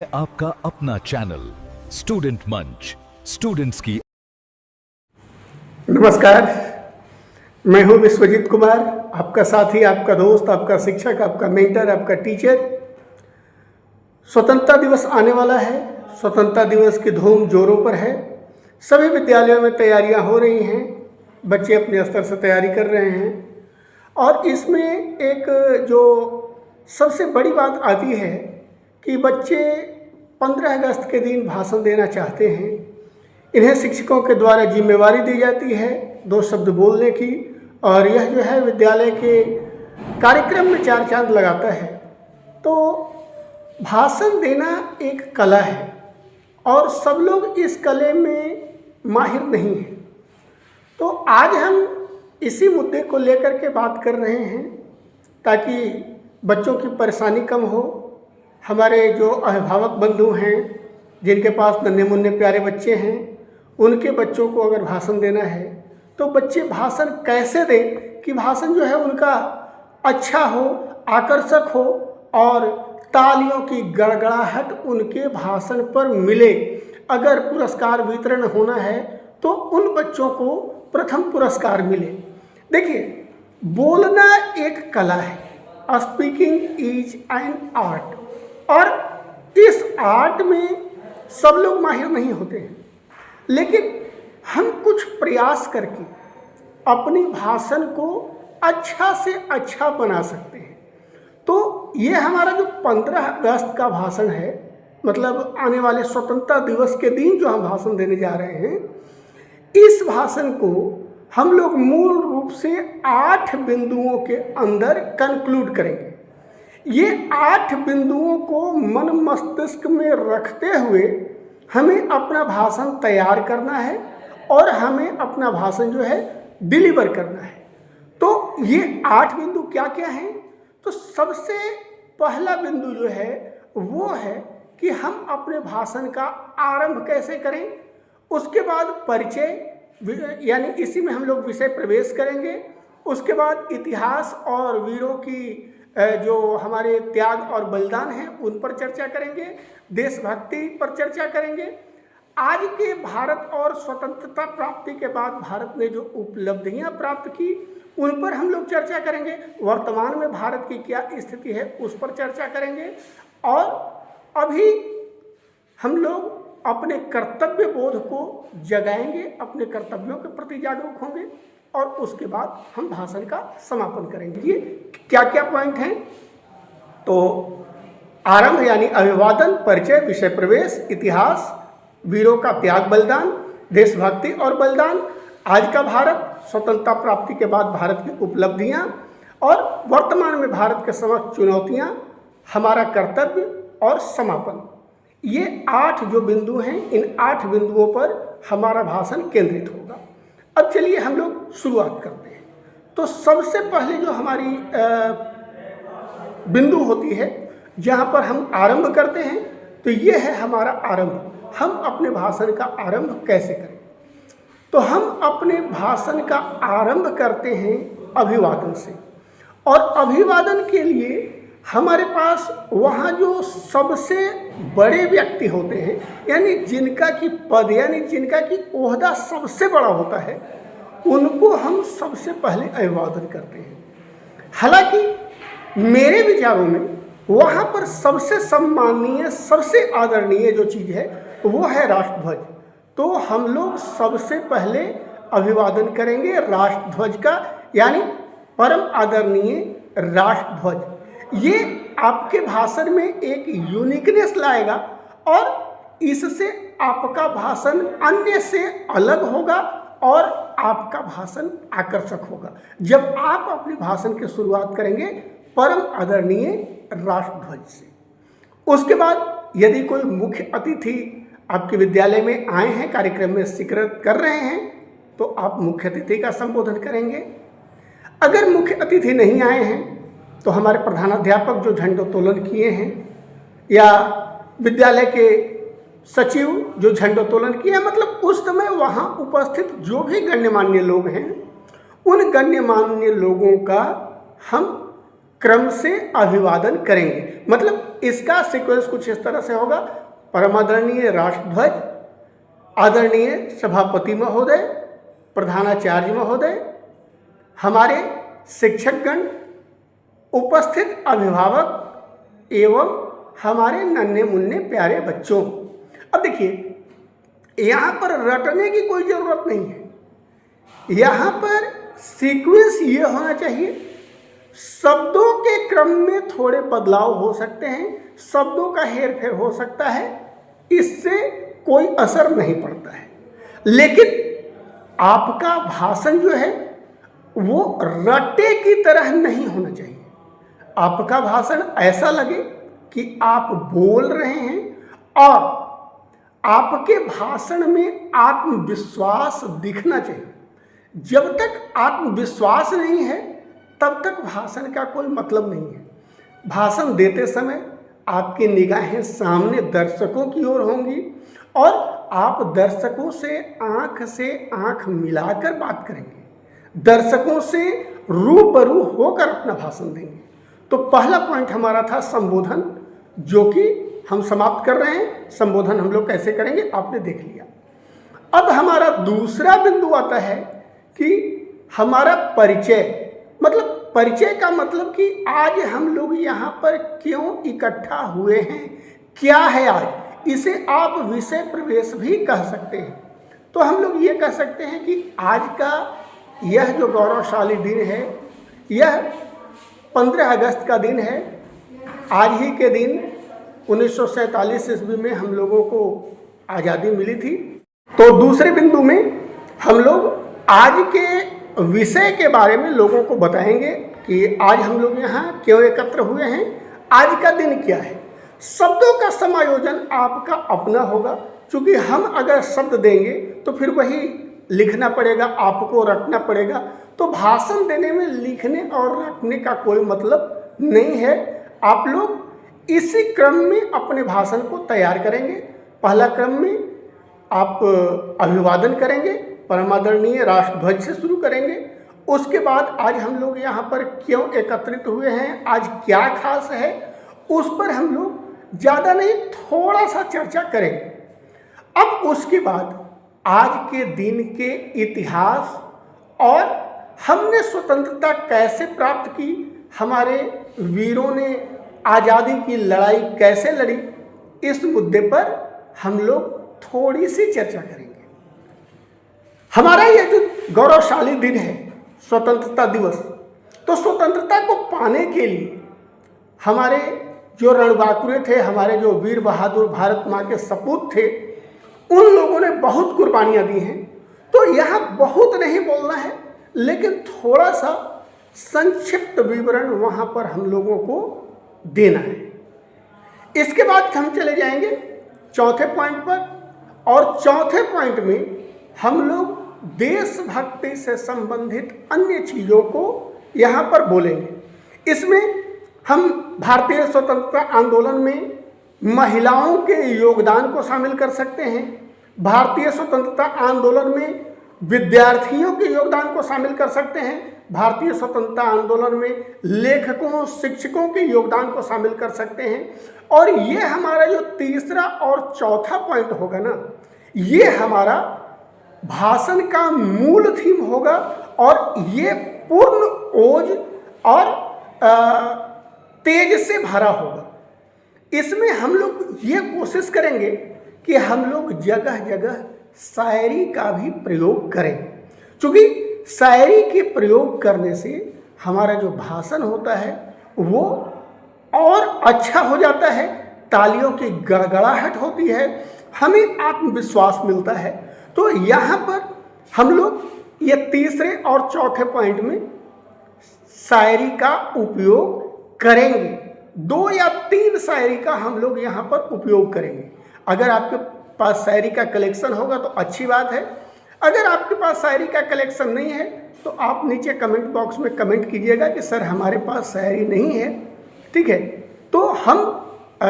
आपका अपना channel student मंच, स्टूडेंट्स की। नमस्कार, मैं हूं विश्वजीत कुमार, आपका साथी, आपका दोस्त, आपका शिक्षक, आपका मेंटर, आपका टीचर। स्वतंत्रता दिवस आने वाला है। स्वतंत्रता दिवस की धूम जोरों पर है। सभी विद्यालयों में तैयारियां हो रही हैं, बच्चे अपने स्तर से तैयारी कर रहे हैं। और इसमें एक जो सबसे बड़ी बात आती है कि बच्चे 15 अगस्त के दिन भाषण देना चाहते हैं। इन्हें शिक्षकों के द्वारा जिम्मेवारी दी जाती है 2 शब्द बोलने की, और यह जो है विद्यालय के कार्यक्रम में 4 चांद लगाता है। तो भाषण देना एक कला है और सब लोग इस कले में माहिर नहीं हैं। तो आज हम इसी मुद्दे को लेकर के बात कर रहे हैं ताकि बच्चों की परेशानी कम हो। हमारे जो अभिभावक बंधु हैं जिनके पास नन्हे मुन्ने प्यारे बच्चे हैं, उनके बच्चों को अगर भाषण देना है तो बच्चे भाषण कैसे दें कि भाषण जो है उनका अच्छा हो, आकर्षक हो और तालियों की गड़गड़ाहट उनके भाषण पर मिले। अगर पुरस्कार वितरण होना है तो उन बच्चों को प्रथम पुरस्कार मिले। देखिए, बोलना एक कला है। स्पीकिंग इज एन आर्ट, और इस आर्ट में सब लोग माहिर नहीं होते हैं, लेकिन हम कुछ प्रयास करके अपनी भाषण को अच्छा से अच्छा बना सकते हैं। तो ये हमारा जो 15 अगस्त का भाषण है, मतलब आने वाले स्वतंत्रता दिवस के दिन जो हम भाषण देने जा रहे हैं, इस भाषण को हम लोग मूल रूप से 8 बिंदुओं के अंदर कंक्लूड करेंगे। ये 8 बिंदुओं को मन मस्तिष्क में रखते हुए हमें अपना भाषण तैयार करना है और हमें अपना भाषण जो है डिलीवर करना है। तो ये 8 बिंदु क्या क्या हैं? तो सबसे पहला बिंदु जो है वो है कि हम अपने भाषण का आरंभ कैसे करें। उसके बाद परिचय, यानी इसी में हम लोग विषय प्रवेश करेंगे। उसके बाद इतिहास और वीरों की जो हमारे त्याग और बलिदान हैं उन पर चर्चा करेंगे। देशभक्ति पर चर्चा करेंगे। आज के भारत और स्वतंत्रता प्राप्ति के बाद भारत ने जो उपलब्धियां प्राप्त की उन पर हम लोग चर्चा करेंगे। वर्तमान में भारत की क्या स्थिति है उस पर चर्चा करेंगे। और अभी हम लोग अपने कर्तव्य बोध को जगाएंगे, अपने कर्तव्यों के प्रति जागरूक होंगे और उसके बाद हम भाषण का समापन करेंगे। ये क्या क्या पॉइंट हैं? तो आरंभ यानी अभिवादन, परिचय, विषय प्रवेश, इतिहास, वीरों का त्याग बलिदान, देशभक्ति और बलिदान, आज का भारत, स्वतंत्रता प्राप्ति के बाद भारत की उपलब्धियां और वर्तमान में भारत के समक्ष चुनौतियां, हमारा कर्तव्य और समापन। ये 8 जो बिंदु हैं, इन 8 बिंदुओं पर हमारा भाषण केंद्रित होगा। अब चलिए हम लोग शुरुआत करते हैं। तो सबसे पहले जो हमारी बिंदु होती है जहाँ पर हम आरंभ करते हैं, तो ये है हमारा आरंभ। हम अपने भाषण का आरंभ कैसे करें? तो हम अपने भाषण का आरंभ करते हैं अभिवादन से। और अभिवादन के लिए हमारे पास वहाँ जो सबसे बड़े व्यक्ति होते हैं, यानी जिनका कि पद, यानी जिनका कि ओहदा सबसे बड़ा होता है, उनको हम सबसे पहले अभिवादन करते हैं। हालांकि मेरे विचारों में वहाँ पर सबसे सम्माननीय, सबसे आदरणीय जो चीज़ है वो है राष्ट्रध्वज। तो हम लोग सबसे पहले अभिवादन करेंगे राष्ट्रध्वज का, यानी परम आदरणीय राष्ट्रध्वज। ये आपके भाषण में एक यूनिकनेस लाएगा और इससे आपका भाषण अन्य से अलग होगा और आपका भाषण आकर्षक होगा। जब आप अपने भाषण की शुरुआत करेंगे परम आदरणीय राष्ट्रध्वज से। उसके बाद यदि कोई मुख्य अतिथि आपके विद्यालय में आए हैं, कार्यक्रम में शिरकत कर रहे हैं, तो आप मुख्य अतिथि का संबोधन करेंगे। अगर मुख्य अतिथि नहीं आए हैं तो हमारे प्रधानाध्यापक जो झंडोत्तोलन किए हैं, या विद्यालय के सचिव जो झंडोत्तोलन किए हैं, मतलब उस समय वहाँ उपस्थित जो भी गण्यमान्य लोग हैं, उन गण्यमान्य लोगों का हम क्रम से अभिवादन करेंगे। मतलब इसका सीक्वेंस कुछ इस तरह से होगा। परमादरणीय राष्ट्रध्वज, आदरणीय सभापति महोदय, प्रधानाचार्य महोदय, हमारे शिक्षकगण, उपस्थित अभिभावक एवं हमारे नन्हे मुन्ने प्यारे बच्चों। अब देखिए, यहाँ पर रटने की कोई ज़रूरत नहीं है। यहाँ पर सीक्वेंस ये होना चाहिए, शब्दों के क्रम में थोड़े बदलाव हो सकते हैं, शब्दों का हेर फेर हो सकता है, इससे कोई असर नहीं पड़ता है। लेकिन आपका भाषण जो है वो रटे की तरह नहीं होना चाहिए। आपका भाषण ऐसा लगे कि आप बोल रहे हैं और आपके भाषण में आत्मविश्वास दिखना चाहिए। जब तक आत्मविश्वास नहीं है तब तक भाषण का कोई मतलब नहीं है। भाषण देते समय आपकी निगाहें सामने दर्शकों की ओर होंगी और आप दर्शकों से आंख मिलाकर बात करेंगे, दर्शकों से रूबरू होकर अपना भाषण देंगे। तो पहला पॉइंट हमारा था संबोधन, जो कि हम समाप्त कर रहे हैं। संबोधन हम लोग कैसे करेंगे आपने देख लिया। अब हमारा दूसरा बिंदु आता है कि हमारा परिचय, मतलब परिचय का मतलब कि आज हम लोग यहाँ पर क्यों इकट्ठा हुए हैं, क्या है आज, इसे आप विषय प्रवेश भी कह सकते हैं। तो हम लोग ये कह सकते हैं कि आज का यह जो गौरवशाली दिन है, यह 15 अगस्त का दिन है। आज ही के दिन 1947 ईस्वी में हम लोगों को आज़ादी मिली थी। तो दूसरे बिंदु में हम लोग आज के विषय के बारे में लोगों को बताएंगे कि आज हम लोग यहाँ क्यों एकत्र हुए हैं, आज का दिन क्या है। शब्दों का समायोजन आपका अपना होगा, क्योंकि हम अगर शब्द देंगे तो फिर वही लिखना पड़ेगा, आपको रटना पड़ेगा। तो भाषण देने में लिखने और रटने का कोई मतलब नहीं है। आप लोग इसी क्रम में अपने भाषण को तैयार करेंगे। पहला क्रम में आप अभिवादन करेंगे, परमादरणीय राष्ट्रध्वज से शुरू करेंगे। उसके बाद आज हम लोग यहाँ पर क्यों एकत्रित हुए हैं, आज क्या खास है, उस पर हम लोग ज़्यादा नहीं थोड़ा सा चर्चा करेंगे। अब उसके बाद आज के दिन के इतिहास और हमने स्वतंत्रता कैसे प्राप्त की, हमारे वीरों ने आज़ादी की लड़ाई कैसे लड़ी, इस मुद्दे पर हम लोग थोड़ी सी चर्चा करेंगे। हमारा यह जो गौरवशाली दिन है स्वतंत्रता दिवस, तो स्वतंत्रता को पाने के लिए हमारे जो रणबांकुरे थे, हमारे जो वीर बहादुर भारत माँ के सपूत थे, उन लोगों ने बहुत कुर्बानियाँ दी हैं। तो यहाँ बहुत नहीं बोलना है, लेकिन थोड़ा सा संक्षिप्त विवरण वहाँ पर हम लोगों को देना है। इसके बाद हम चले जाएंगे चौथे पॉइंट पर, और चौथे पॉइंट में हम लोग देशभक्ति से संबंधित अन्य चीज़ों को यहाँ पर बोलेंगे। इसमें हम भारतीय स्वतंत्रता आंदोलन में महिलाओं के योगदान को शामिल कर सकते हैं, भारतीय स्वतंत्रता आंदोलन में विद्यार्थियों के योगदान को शामिल कर सकते हैं, भारतीय स्वतंत्रता आंदोलन में लेखकों शिक्षकों के योगदान को शामिल कर सकते हैं। और ये हमारा जो तीसरा और चौथा पॉइंट होगा ना, ये हमारा भाषण का मूल थीम होगा, और ये पूर्ण ओज और तेज से भरा होगा। इसमें हम लोग ये कोशिश करेंगे कि हम लोग जगह जगह शायरी का भी प्रयोग करें, क्योंकि शायरी के प्रयोग करने से हमारा जो भाषण होता है वो और अच्छा हो जाता है, तालियों की गड़गड़ाहट होती है, हमें आत्मविश्वास मिलता है। तो यहाँ पर हम लोग ये तीसरे और चौथे पॉइंट में शायरी का उपयोग करेंगे। 2 या 3 शायरी का हम लोग यहाँ पर उपयोग करेंगे। अगर आपके पास शायरी का कलेक्शन होगा तो अच्छी बात है, अगर आपके पास शायरी का कलेक्शन नहीं है तो आप नीचे कमेंट बॉक्स में कमेंट कीजिएगा कि सर हमारे पास शायरी नहीं है, ठीक है। तो हम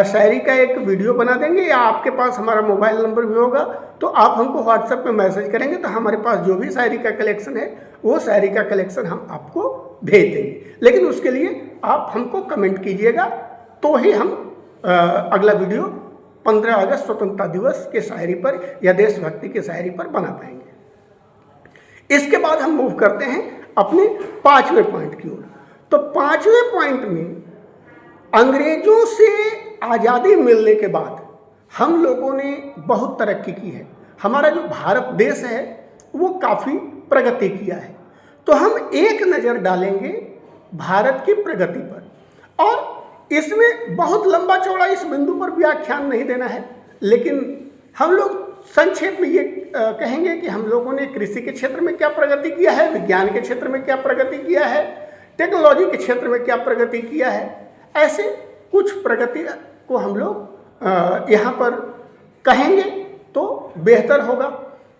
शायरी का एक वीडियो बना देंगे, या आपके पास हमारा मोबाइल नंबर भी होगा तो आप हमको व्हाट्सएप पे मैसेज करेंगे, तो हमारे पास जो भी शायरी का कलेक्शन है वो शायरी का कलेक्शन हम आपको भेज देंगे। लेकिन उसके लिए आप हमको कमेंट कीजिएगा तो ही हम अगला वीडियो 15 अगस्त स्वतंत्रता दिवस के शायरी पर या देशभक्ति की शायरी पर बना पाएंगे। इसके बाद हम मूव करते हैं अपने 5वें पॉइंट की ओर। तो 5वें पॉइंट में अंग्रेजों से आज़ादी मिलने के बाद हम लोगों ने बहुत तरक्की की है। हमारा जो भारत देश है वो काफ़ी प्रगति किया है। तो हम एक नज़र डालेंगे भारत की प्रगति पर, और इसमें बहुत लंबा चौड़ा इस बिंदु पर व्याख्यान नहीं देना है, लेकिन हम लोग संक्षेप में ये कहेंगे कि हम लोगों ने कृषि के क्षेत्र में क्या प्रगति किया है, विज्ञान के क्षेत्र में क्या प्रगति किया है, टेक्नोलॉजी के क्षेत्र में क्या प्रगति किया है। ऐसे कुछ प्रगति को हम लोग यहाँ पर कहेंगे तो बेहतर होगा।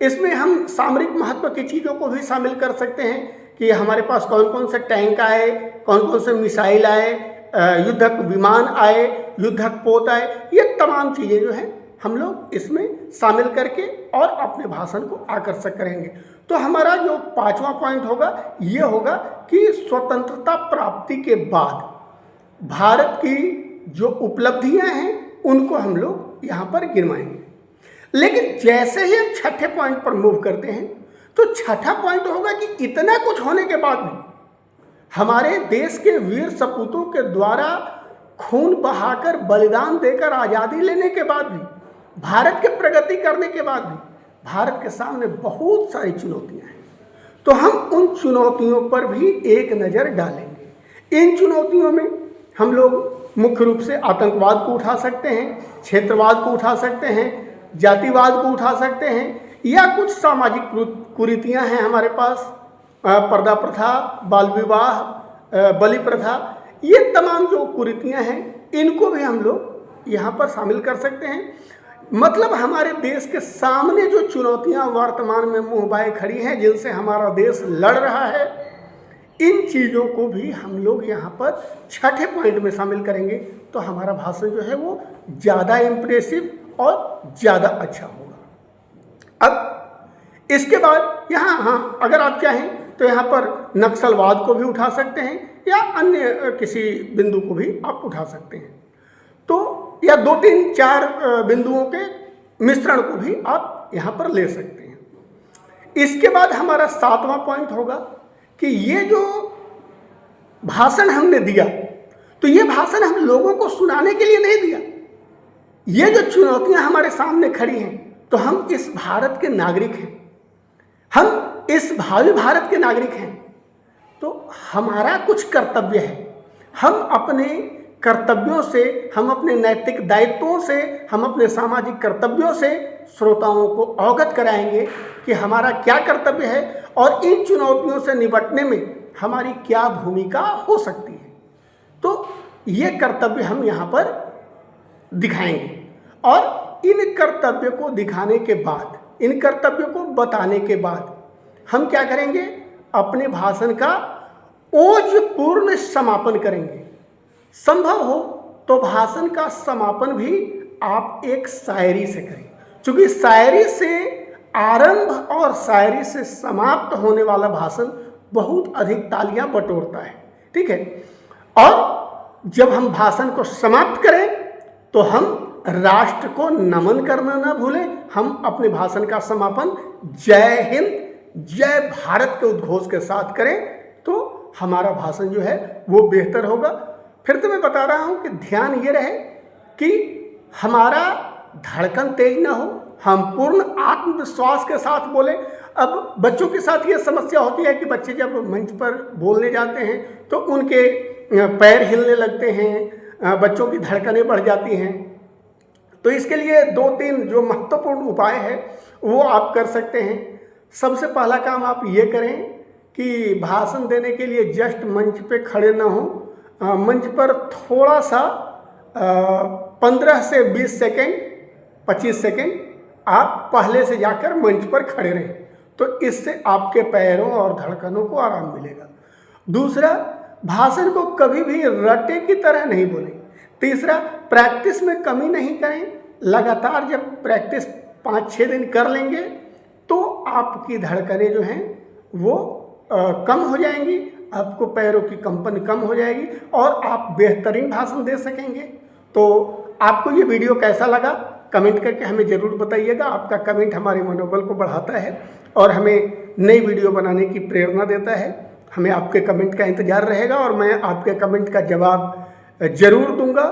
इसमें हम सामरिक महत्व की चीज़ों को भी शामिल कर सकते हैं कि हमारे पास कौन कौन से टैंक आए, कौन कौन से मिसाइल आए, युद्धक विमान आए, युद्धक पोत आए। ये तमाम चीज़ें जो हैं हम लोग इसमें शामिल करके और अपने भाषण को आकर्षक करेंगे। तो हमारा जो 5वां पॉइंट होगा ये होगा कि स्वतंत्रता प्राप्ति के बाद भारत की जो उपलब्धियां हैं उनको हम लोग यहाँ पर गिनवाएंगे। लेकिन जैसे ही हम छठे पॉइंट पर मूव करते हैं तो छठा पॉइंट होगा कि इतना कुछ होने के बाद भी हमारे देश के वीर सपूतों के द्वारा खून बहाकर बलिदान देकर आज़ादी लेने के बाद भी, भारत के प्रगति करने के बाद भी भारत के सामने बहुत सारी चुनौतियां हैं। तो हम उन चुनौतियों पर भी एक नज़र डालेंगे। इन चुनौतियों में हम लोग मुख्य रूप से आतंकवाद को उठा सकते हैं, क्षेत्रवाद को उठा सकते हैं, जातिवाद को उठा सकते हैं, या कुछ सामाजिक कुरीतियां हैं हमारे पास, पर्दा प्रथा, बाल विवाह, बलि प्रथा, ये तमाम जो कुरीतियां हैं इनको भी हम लोग यहाँ पर शामिल कर सकते हैं। मतलब हमारे देश के सामने जो चुनौतियां वर्तमान में मुंह बाए खड़ी हैं, जिनसे हमारा देश लड़ रहा है, इन चीज़ों को भी हम लोग यहाँ पर छठे पॉइंट में शामिल करेंगे। तो हमारा भाषण जो है वो ज़्यादा इम्प्रेसिव और ज़्यादा अच्छा होगा। अब इसके बाद यहाँ अगर आप चाहें तो यहाँ पर नक्सलवाद को भी उठा सकते हैं या अन्य किसी बिंदु को भी आप उठा सकते हैं। तो या 2, 3, 4 बिंदुओं के मिश्रण को भी आप यहाँ पर ले सकते हैं। इसके बाद हमारा 7वां पॉइंट होगा कि ये जो भाषण हमने दिया, तो ये भाषण हम लोगों को सुनाने के लिए नहीं दिया। ये जो चुनौतियां हमारे सामने खड़ी हैं, तो हम इस भारत के नागरिक हैं, हम इस भावी भारत के नागरिक हैं। तो हमारा कुछ कर्तव्य है। हम अपने कर्तव्यों से, हम अपने नैतिक दायित्वों से, हम अपने सामाजिक कर्तव्यों से श्रोताओं को अवगत कराएंगे कि हमारा क्या कर्तव्य है और इन चुनौतियों से निपटने में हमारी क्या भूमिका हो सकती है। तो ये कर्तव्य हम यहाँ पर दिखाएंगे, और इन कर्तव्य को दिखाने के बाद, इन कर्तव्यों को बताने के बाद हम क्या करेंगे, अपने भाषण का ओजपूर्ण समापन करेंगे। संभव हो तो भाषण का समापन भी आप एक शायरी से करें, क्योंकि शायरी से आरंभ और शायरी से समाप्त होने वाला भाषण बहुत अधिक तालियां बटोरता है। ठीक है, और जब हम भाषण को समाप्त करें तो हम राष्ट्र को नमन करना ना भूलें। हम अपने भाषण का समापन जय हिंद, जय भारत के उद्घोष के साथ करें, तो हमारा भाषण जो है वो बेहतर होगा। फिर तो मैं बता रहा हूँ कि ध्यान ये रहे कि हमारा धड़कन तेज ना हो, हम पूर्ण आत्मविश्वास के साथ बोलें। अब बच्चों के साथ ये समस्या होती है कि बच्चे जब मंच पर बोलने जाते हैं तो उनके पैर हिलने लगते हैं, बच्चों की धड़कनें बढ़ जाती हैं। तो इसके लिए 2-3 जो महत्वपूर्ण उपाय है वो आप कर सकते हैं। सबसे पहला काम आप ये करें कि भाषण देने के लिए जस्ट मंच पे खड़े ना हो, मंच पर थोड़ा सा 15 से 20 सेकेंड, 25 सेकेंड आप पहले से जाकर मंच पर खड़े रहें, तो इससे आपके पैरों और धड़कनों को आराम मिलेगा। दूसरा, भाषण को कभी भी रटे की तरह नहीं बोलें। तीसरा, प्रैक्टिस में कमी नहीं करें। लगातार जब प्रैक्टिस 5-6 दिन कर लेंगे तो आपकी धड़कनें जो हैं वो कम हो जाएंगी, आपको पैरों की कंपन कम हो जाएगी और आप बेहतरीन भाषण दे सकेंगे। तो आपको ये वीडियो कैसा लगा कमेंट करके हमें ज़रूर बताइएगा। आपका कमेंट हमारे मनोबल को बढ़ाता है और हमें नई वीडियो बनाने की प्रेरणा देता है। हमें आपके कमेंट का इंतज़ार रहेगा और मैं आपके कमेंट का जवाब ज़रूर दूंगा।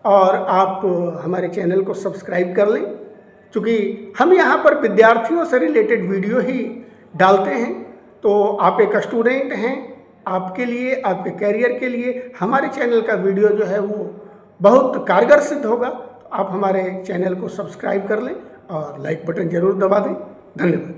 और आप हमारे चैनल को सब्सक्राइब कर लें, क्योंकि हम यहाँ पर विद्यार्थियों से रिलेटेड वीडियो ही डालते हैं। तो आप एक स्टूडेंट हैं, आपके लिए, आपके कैरियर के लिए हमारे चैनल का वीडियो जो है वो बहुत कारगर सिद्ध होगा। तो आप हमारे चैनल को सब्सक्राइब कर लें और लाइक बटन ज़रूर दबा दें। धन्यवाद।